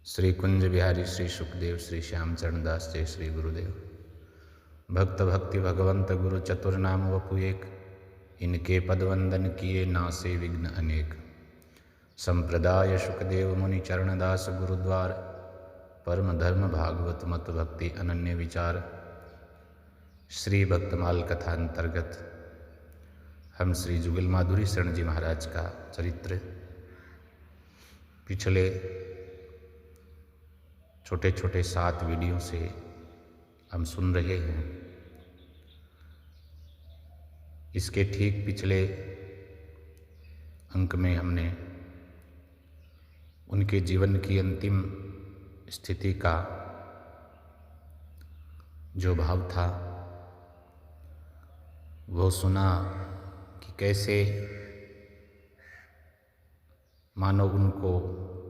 श्री कुंज बिहारी श्री सुखदेव श्री श्याम चरण दास जय श्री गुरुदेव। भक्त भक्ति भगवंत गुरु चतुर्नाम वपु एक, इनके पदवंदन किए नासे विघ्न अनेक। संप्रदाय सुखदेव मुनि चरण दास गुरुद्वार, परम धर्म भागवत मत भक्ति अनन्य विचार। श्री भक्तमाल कथा अंतर्गत हम श्री जुगल माधुरी शरण जी महाराज का चरित्र पिछले छोटे छोटे 7 वीडियो से हम सुन रहे हैं। इसके ठीक पिछले अंक में हमने उनके जीवन की अंतिम स्थिति का जो भाव था वो सुना कि कैसे मानो उनको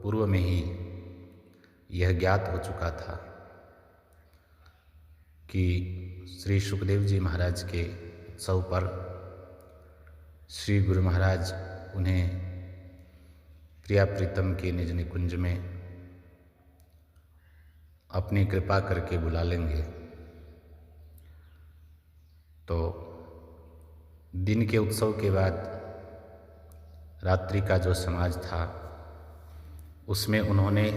पूर्व में ही यह ज्ञात हो चुका था कि श्री सुखदेव जी महाराज के उत्सव पर श्री गुरु महाराज उन्हें प्रिया प्रीतम के निज निकुंज में अपनी कृपा करके बुला लेंगे। तो दिन के उत्सव के बाद रात्रि का जो समाज था उसमें उन्होंने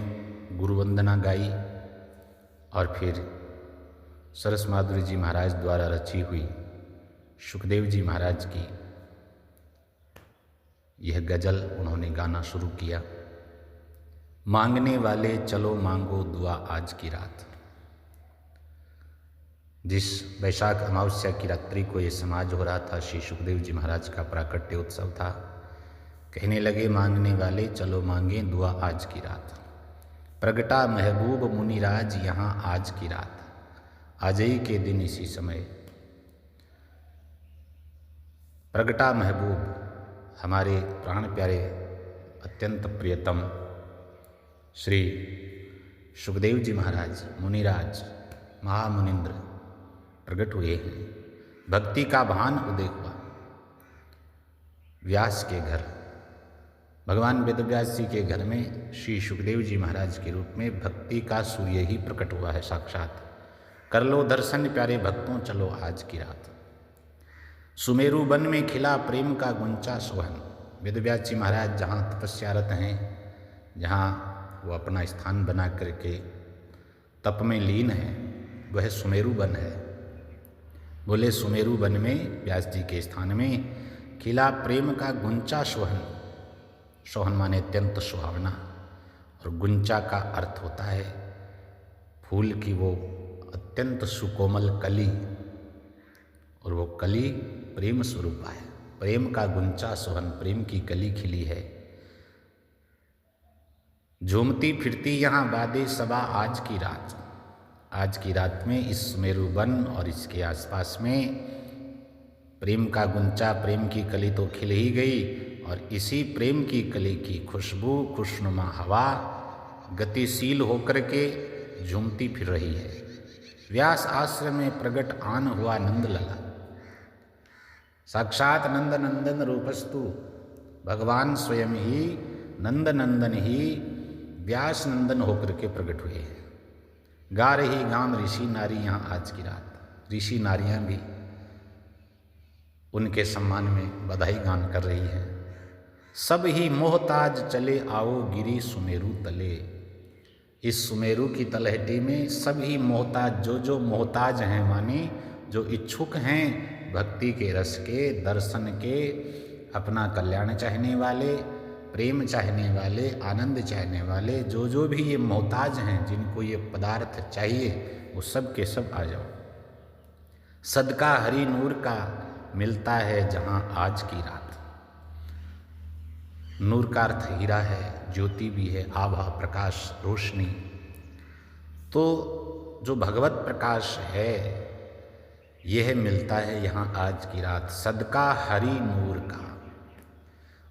गुरु वंदना गाई और फिर सरस माधुरी जी महाराज द्वारा रची हुई सुखदेव जी महाराज की यह गजल उन्होंने गाना शुरू किया। मांगने वाले चलो मांगो दुआ आज की रात। जिस वैशाख अमावस्या की रात्रि को ये समाज हो रहा था, श्री सुखदेव जी महाराज का प्राकट्य उत्सव था। कहने लगे मांगने वाले चलो मांगे दुआ आज की रात। प्रगटा महबूब मुनिराज यहाँ आज की रात। आज ही के दिन इसी समय प्रगटा महबूब हमारे प्राण प्यारे अत्यंत प्रियतम श्री सुखदेव जी महाराज मुनिराज महामुनिंद्र प्रकट हुए हैं। भक्ति का भान उदय हुआ। व्यास के घर, भगवान वेदव्यास जी के घर में श्री सुखदेव जी महाराज के रूप में भक्ति का सूर्य ही प्रकट हुआ है साक्षात। कर लो दर्शन प्यारे भक्तों चलो आज की रात। सुमेरु वन में खिला प्रेम का गुंचा सोहन। वेदव्यास जी महाराज जहाँ तपस्यारत हैं, जहाँ वो अपना स्थान बना करके तप में लीन है, वह सुमेरु वन है। बोले सुमेरु वन में व्यास जी के स्थान में खिला प्रेम का गुंचा सोहन। सोहन माने अत्यंत सुहावना, और गुंचा का अर्थ होता है फूल की वो अत्यंत सुकोमल कली, और वो कली प्रेम स्वरूप है। प्रेम का गुंचा सोहन, प्रेम की कली खिली है। झूमती फिरती यहाँ बादे सबा आज की रात। आज की रात में इस सुमेरु वन और इसके आसपास में प्रेम का गुंचा, प्रेम की कली तो खिल ही गई, और इसी प्रेम की कली की खुशबू, खुशनुमा हवा गतिशील होकर के झूमती फिर रही है। व्यास आश्रम में प्रगट आन हुआ नंद लला। साक्षात नंद नंदन रूपस्तु भगवान स्वयं ही नंद नंदन ही व्यास नंदन होकर के प्रकट हुए हैं। गा रही गान ऋषि नारी यहाँ आज की रात। ऋषि नारियाँ भी उनके सम्मान में बधाई गान कर रही हैं। सब ही मोहताज चले आओ गिरी सुमेरु तले। इस सुमेरु की तलहटी में सब ही मोहताज, जो मोहताज हैं, माने जो इच्छुक हैं भक्ति के रस के, दर्शन के, अपना कल्याण चाहने वाले, प्रेम चाहने वाले, आनंद चाहने वाले, जो भी ये मोहताज हैं, जिनको ये पदार्थ चाहिए, वो सब के सब आ जाओ। सदका हरि नूर का मिलता है जहाँ आज की रात। नूर का अर्थ हीरा है, ज्योति भी है, आभा, प्रकाश, रोशनी। तो जो भगवत प्रकाश है यह मिलता है यहाँ आज की रात। सदका हरि नूर का,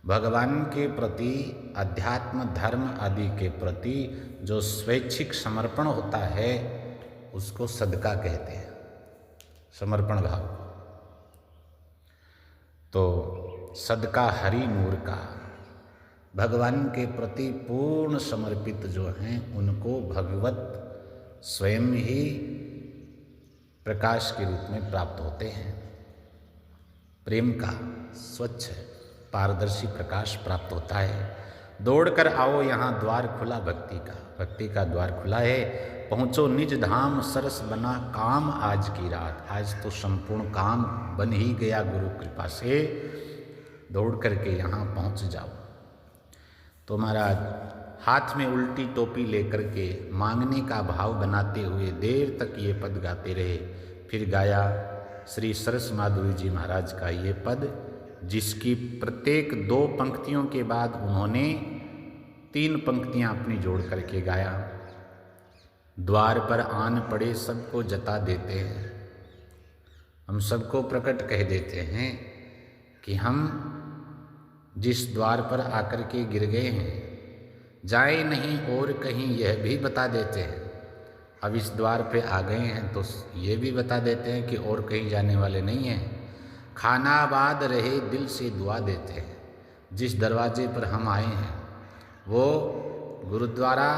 भगवान के प्रति, अध्यात्म धर्म आदि के प्रति जो स्वैच्छिक समर्पण होता है उसको सदका कहते हैं, समर्पण भाव। तो सदका हरि नूर का, भगवान के प्रति पूर्ण समर्पित जो हैं उनको भगवत स्वयं ही प्रकाश के रूप में प्राप्त होते हैं। प्रेम का स्वच्छ पारदर्शी प्रकाश प्राप्त होता है। दौड़कर आओ यहाँ द्वार खुला भक्ति का, भक्ति का द्वार खुला है। पहुँचो निज धाम सरस बना काम आज की रात। आज तो संपूर्ण काम बन ही गया गुरु कृपा से, दौड़ करके यहाँ पहुँच जाओ। तो महाराज हाथ में उल्टी टोपी लेकर के मांगने का भाव बनाते हुए देर तक ये पद गाते रहे। फिर गाया श्री सरस माधुरी जी महाराज का ये पद, जिसकी प्रत्येक 2 पंक्तियों के बाद उन्होंने 3 पंक्तियां अपनी जोड़ करके गाया। द्वार पर आन पड़े सबको जता देते हैं, हम सबको प्रकट कह देते हैं कि हम जिस द्वार पर आकर के गिर गए हैं, जाए नहीं और कहीं, यह भी बता देते हैं। अब इस द्वार पे आ गए हैं तो ये भी बता देते हैं कि और कहीं जाने वाले नहीं हैं। खानाबाद रहे दिल से दुआ देते हैं। जिस दरवाजे पर हम आए हैं वो गुरुद्वारा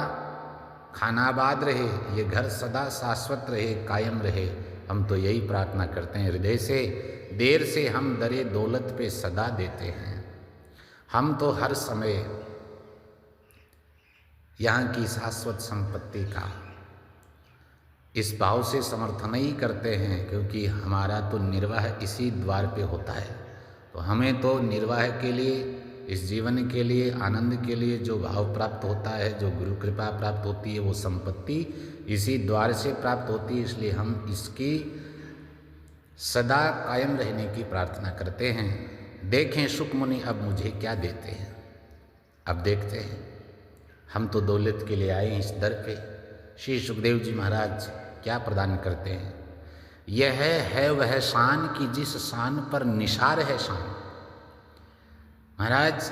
खानाबाद रहे, ये घर सदा शाश्वत रहे, कायम रहे। हम तो यही प्रार्थना करते हैं हृदय से। देर से हम दरे दौलत पे सदा देते हैं। हम तो हर समय यहाँ की शाश्वत संपत्ति का इस भाव से समर्थन ही करते हैं, क्योंकि हमारा तो निर्वाह इसी द्वार पे होता है। तो हमें तो निर्वाह के लिए, इस जीवन के लिए, आनंद के लिए जो भाव प्राप्त होता है, जो गुरु कृपा प्राप्त होती है, वो संपत्ति इसी द्वार से प्राप्त होती है। इसलिए हम इसकी सदा कायम रहने की प्रार्थना करते हैं। देखें सुख मुनि अब मुझे क्या देते हैं। अब देखते हैं, हम तो दौलत के लिए आए इस दर पे। श्री सुखदेव जी महाराज क्या प्रदान करते हैं। यह है वह शान की जिस शान पर निसार है शान। महाराज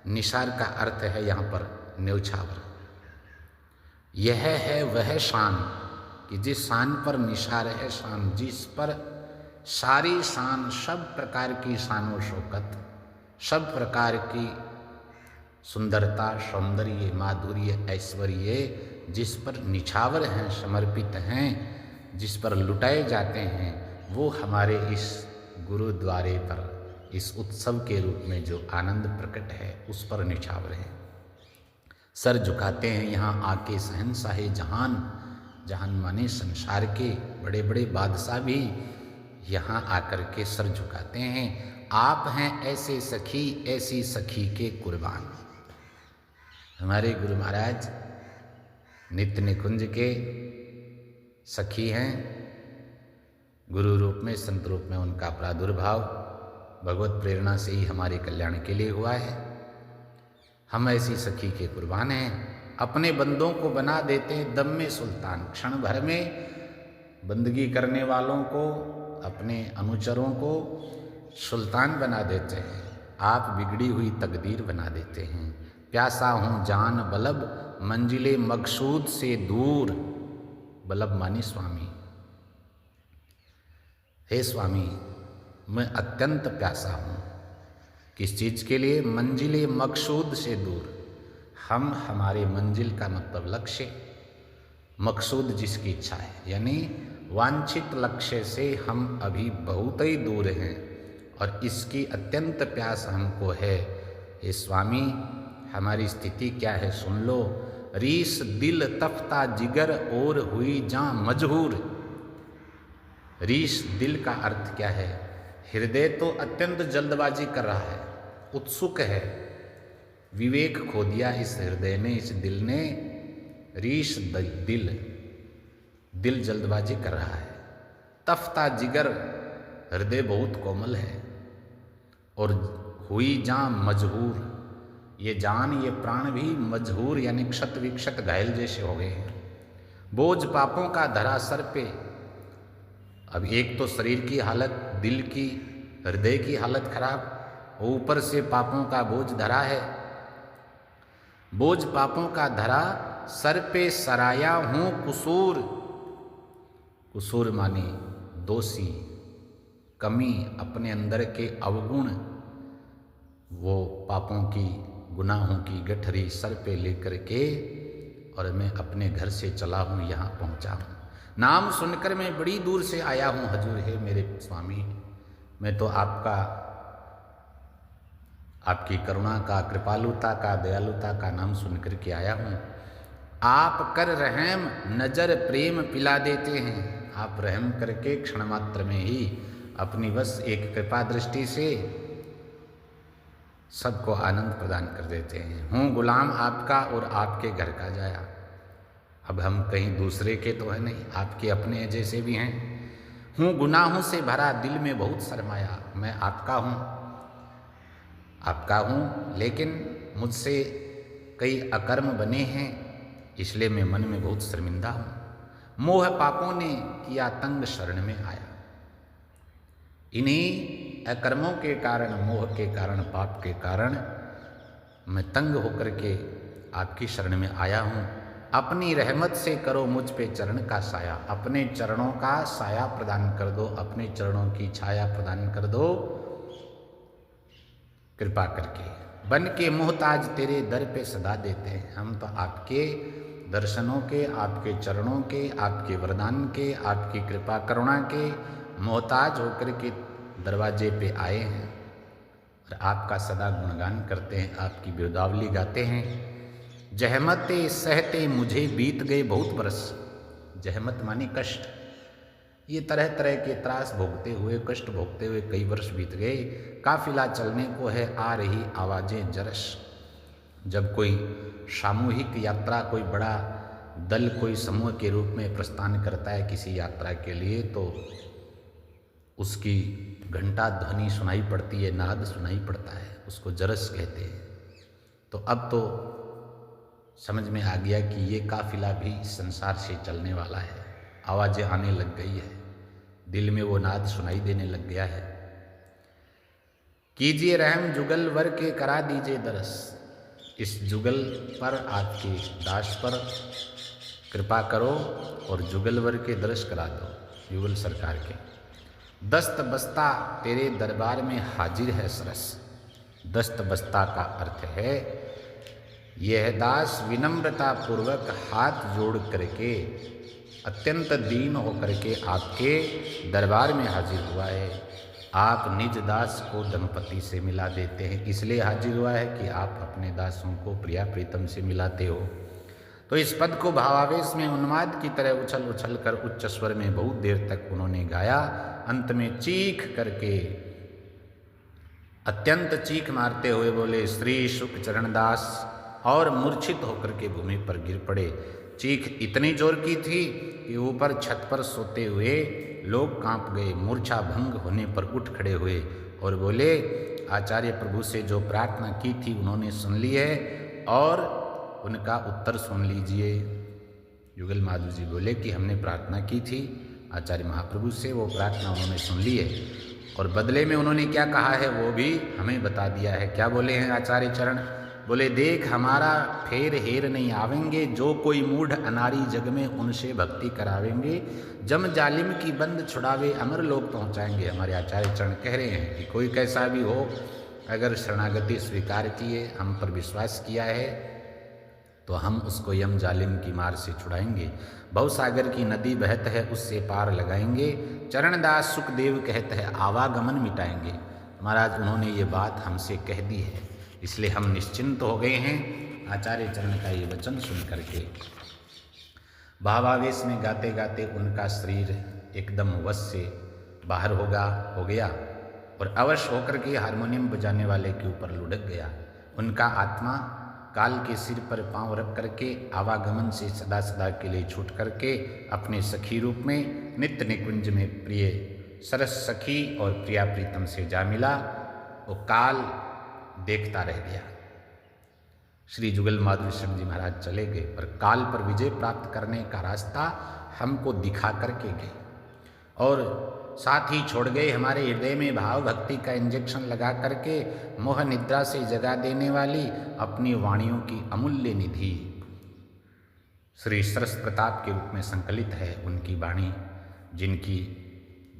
निसार का अर्थ है यहाँ पर न्यौछावर। यह है वह शान कि जिस शान पर निसार है शान, जिस पर सारी शान, सब प्रकार की शानो शौकत, सब प्रकार की सुंदरता, सौंदर्य, माधुर्य, ऐश्वर्य जिस पर निछावर हैं, समर्पित हैं, जिस पर लुटाए जाते हैं, वो हमारे इस गुरुद्वारे पर, इस उत्सव के रूप में जो आनंद प्रकट है उस पर निछावर है। सर झुकाते हैं यहाँ आके शहंशाहे जहान। जहान माने संसार के बड़े बड़े बादशाह भी यहाँ आकर के सर झुकाते हैं। आप हैं ऐसे सखी, ऐसी सखी के कुर्बान। हमारे गुरु महाराज नित्य निकुंज के सखी हैं। गुरु रूप में, संत रूप में उनका प्रादुर्भाव भगवत प्रेरणा से ही हमारे कल्याण के लिए हुआ है। हम ऐसी सखी के कुर्बान हैं। अपने बंदों को बना देते हैं दम में सुल्तान। क्षण भर में बंदगी करने वालों को, अपने अनुचरों को सुल्तान बना देते हैं। आप बिगड़ी हुई तकदीर बना देते हैं। प्यासा हूँ जान बलब, मंजिले मकसूद से दूर। बलब मानी स्वामी। हे स्वामी, मैं अत्यंत प्यासा हूँ। किस चीज़ के लिए? मंजिले मकसूद से दूर। हम, हमारे मंजिल का मतलब लक्ष्य, मकसूद जिसकी इच्छा है, यानी वांछित लक्ष्य से हम अभी बहुत ही दूर हैं और इसकी अत्यंत प्यास हमको है। हे स्वामी, हमारी स्थिति क्या है सुन लो। रीस दिल तफ्ता जिगर और हुई जां मजहूर। रीस दिल का अर्थ क्या है? हृदय तो अत्यंत जल्दबाजी कर रहा है, उत्सुक है। विवेक खो दिया इस हृदय ने, इस दिल ने। रीस दिल जल्दबाजी कर रहा है। तफ्ता जिगर, हृदय बहुत कोमल है। और हुई जान मजहूर, ये जान, ये प्राण भी मजहूर यानी क्षत विक्षत घायल जैसे हो गए हैं। बोझ पापों का धरा सर पे। अब एक तो शरीर की हालत, दिल की, हृदय की हालत खराब, ऊपर से पापों का बोझ धरा है। बोझ पापों का धरा सर पे, सराया हूँ कुसूर। कुसूर माने दोषी, कमी, अपने अंदर के अवगुण, वो पापों की गुनाहों की गठरी सर पे लेकर के और मैं अपने घर से चला हूँ, यहाँ पहुँचा हूँ। नाम सुनकर मैं बड़ी दूर से आया हूँ हजूर, है मेरे स्वामी, मैं तो आपकी करुणा का, कृपालुता का, दयालुता का नाम सुन कर के आया हूँ। आप कर रहम नजर प्रेम पिला देते हैं, आप रहम करके क्षण मात्र में ही अपनी बस एक कृपा दृष्टि से सबको आनंद प्रदान कर देते हैं। हूँ गुलाम आपका और आपके घर का जाया। अब हम कहीं दूसरे के तो है नहीं, आपके अपने जैसे भी हैं। हूँ गुनाहों से भरा दिल में बहुत शर्माया, मैं आपका हूँ लेकिन मुझसे कई अकर्म बने हैं, इसलिए मैं मन में बहुत शर्मिंदा हूँ। मोह पापों ने किया तंग शरण में आया। इन्हीं अकर्मों के कारण, मोह के कारण, पाप के कारण मैं तंग होकर के आपकी शरण में आया हूँ। अपनी रहमत से करो मुझ पे चरण का साया, अपने चरणों का साया प्रदान कर दो, अपने चरणों की छाया प्रदान कर दो कृपा करके। बन के मोहताज तेरे दर पे सदा देते हैं, हम तो आपके दर्शनों के, आपके चरणों के, आपके वरदान के, आपकी कृपा करुणा के मोहताज होकर के दरवाजे पे आए हैं और आपका सदा गुणगान करते हैं, आपकी बिरदावली गाते हैं। जहमते सहते मुझे बीत गए बहुत बरस, जहमत मानी कष्ट, ये तरह तरह के त्रास भोगते हुए, कष्ट भोगते हुए कई वर्ष बीत गए। काफिला चलने को है, आ रही आवाज़ें जरस। जब कोई सामूहिक यात्रा, कोई बड़ा दल, कोई समूह के रूप में प्रस्थान करता है किसी यात्रा के लिए, तो उसकी घंटा ध्वनि सुनाई पड़ती है, नाद सुनाई पड़ता है, उसको जरस कहते हैं। तो अब तो समझ में आ गया कि ये काफिला भी संसार से चलने वाला है, आवाज़ें आने लग गई है, दिल में वो नाद सुनाई देने लग गया है। कीजिए रहम जुगल वर के करा दीजिए दरस, इस जुगल पर, आपके दास पर कृपा करो और जुगल वर के दरस करा दो, युगल सरकार के। दस्त बस्ता तेरे दरबार में हाजिर है सरस, दस्त बस्ता का अर्थ है यह दास विनम्रता पूर्वक हाथ जोड़ करके, अत्यंत दीन होकर के आपके दरबार में हाजिर हुआ है। आप निज दास को दंपति से मिला देते हैं, इसलिए हाजिर हुआ है कि आप अपने दासों को प्रिया प्रीतम से मिलाते हो। तो इस पद को भावावेश में उन्माद की तरह उछल उछल कर उच्च स्वर में बहुत देर तक उन्होंने गाया। अंत में चीख करके, अत्यंत चीख मारते हुए बोले श्री शुक चरणदास, और मूर्छित होकर के भूमि पर गिर पड़े। चीख इतनी जोर की थी कि ऊपर छत पर सोते हुए लोग कांप गए, मूर्छा भंग होने पर उठ खड़े हुए और बोले आचार्य प्रभु से जो प्रार्थना की थी उन्होंने सुन ली है और उनका उत्तर सुन लीजिए। युगल माधव जी बोले कि हमने प्रार्थना की थी आचार्य महाप्रभु से, वो प्रार्थना उन्होंने सुन ली है और बदले में उन्होंने क्या कहा है वो भी हमें बता दिया है। क्या बोले हैं आचार्य चरण? बोले देख हमारा फेर हेर नहीं आवेंगे, जो कोई मूढ़ अनारी जग में उनसे भक्ति करावेंगे, जम जालिम की बंद छुड़ावे अमर लोग पहुँचाएंगे। हमारे आचार्य चरण कह रहे हैं कि कोई कैसा भी हो, अगर शरणागति स्वीकार किए, हम पर विश्वास किया है, तो हम उसको यम जालिम की मार से छुड़ाएंगे। भवसागर की नदी बहत है उससे पार लगाएंगे, चरणदास सुखदेव कहते हैं आवागमन मिटाएंगे। महाराज उन्होंने ये बात हमसे कह दी है, इसलिए हम निश्चिंत हो गए हैं आचार्य चरण का ये वचन सुन करके। भावावेश में गाते गाते उनका शरीर एकदम वश से बाहर हो गया और अवश होकर के हारमोनियम बजाने वाले के ऊपर लुढ़क गया। उनका आत्मा काल के सिर पर पांव रख करके आवागमन से सदा सदा के लिए छूट करके अपने सखी रूप में नित्य निकुंज में प्रिय सरस सखी और प्रिया प्रीतम से जा मिला। वो काल देखता रह गया। श्री जुगल माधव सिंह जी महाराज चले गए, पर काल पर विजय प्राप्त करने का रास्ता हमको दिखा करके गए और साथ ही छोड़ गए हमारे हृदय में भाव भक्ति का इंजेक्शन लगा करके मोह निद्रा से जगा देने वाली अपनी वाणियों की अमूल्य निधि। श्री सरस प्रताप के रूप में संकलित है उनकी वाणी, जिनकी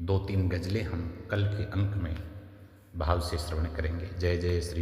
2-3 गजलें हम कल के अंक में भाव से श्रवण करेंगे। जय जय श्री